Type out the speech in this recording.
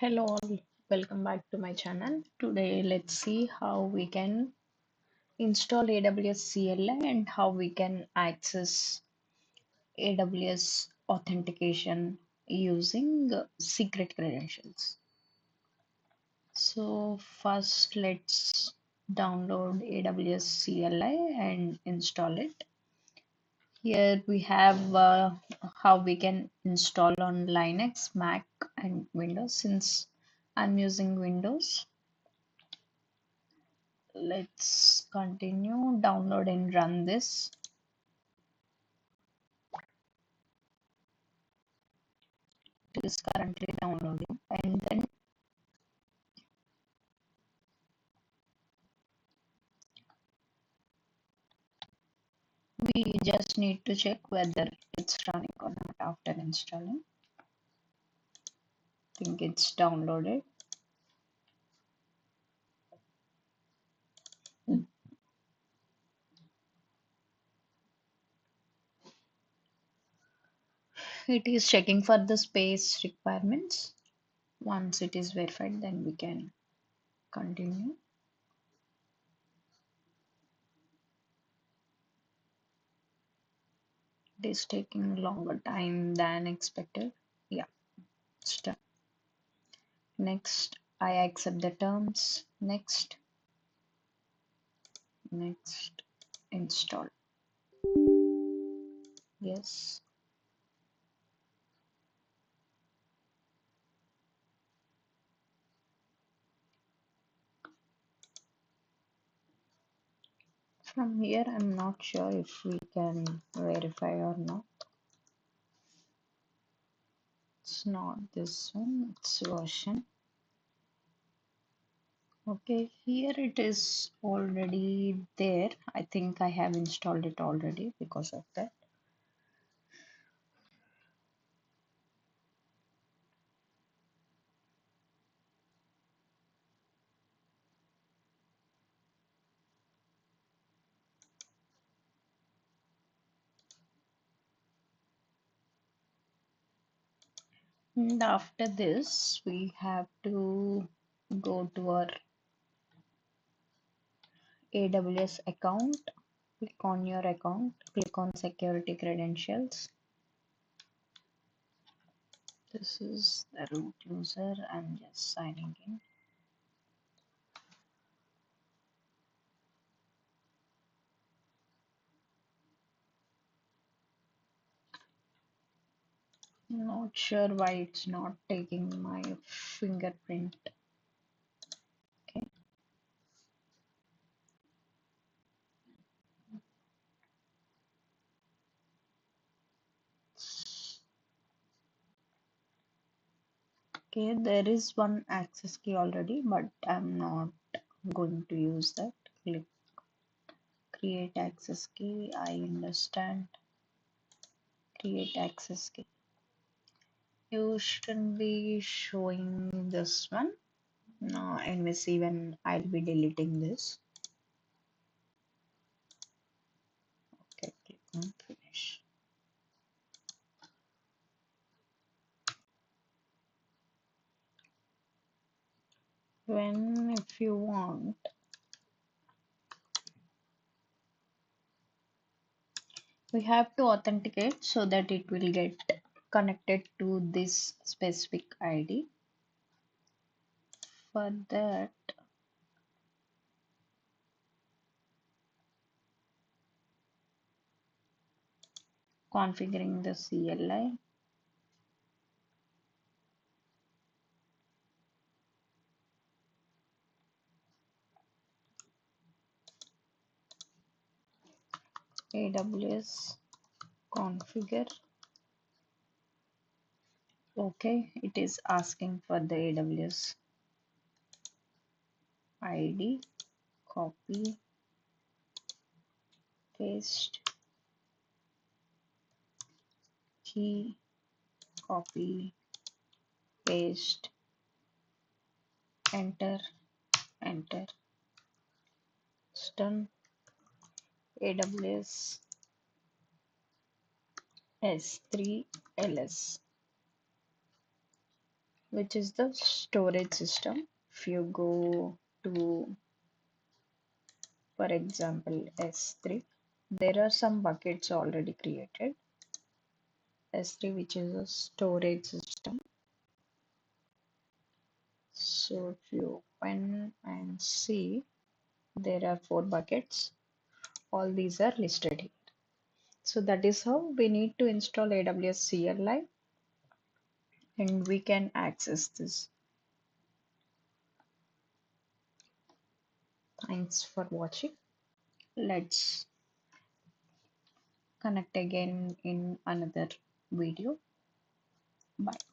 Hello all, welcome back to my channel. Today let's see how we can install AWS CLI and how we can access AWS authentication using secret credentials. So first let's download AWS CLI and install it. Here we have how we can install on Linux, Mac and Windows. Since I'm using Windows, let's continue, download and run this. It is currently downloading, and then we just need to check whether it's running or not after installing. I think it's downloaded. It is checking for the space requirements. Once it is verified, then we can continue. It is taking longer time than expected. Yeah, it's done. Next, I accept the terms. Next, install. Yes. From here, I'm not sure if we can verify or not. It's not this one, it's version. Okay, here it is already there. I think I have installed it already because of that. And after this, we have to go to our AWS account. Click on your account, click on security credentials. This is the root user. I'm just signing in. Not sure why it's not taking my fingerprint. Okay. Okay, there is one access key already, but I'm not going to use that. Click create access key. I understand. Create access key. You shouldn't be showing this one. No, and we see when I'll be deleting this. Okay, click on finish. When, if you want, we have to authenticate so that it will get connected to this specific ID. For that, configuring the CLI. AWS configure. Okay, it is asking for the AWS ID. Copy, paste, key, copy, paste, enter, enter. It's done. AWS S3 LS. which is the storage system. If you go to, for example, S3, there are some buckets already created. S3, which is a storage system. So if you open and see, there are 4 buckets. All these are listed here. So that is how we need to install AWS CLI and we can access this. Thanks for watching. Let's connect again in another video. Bye.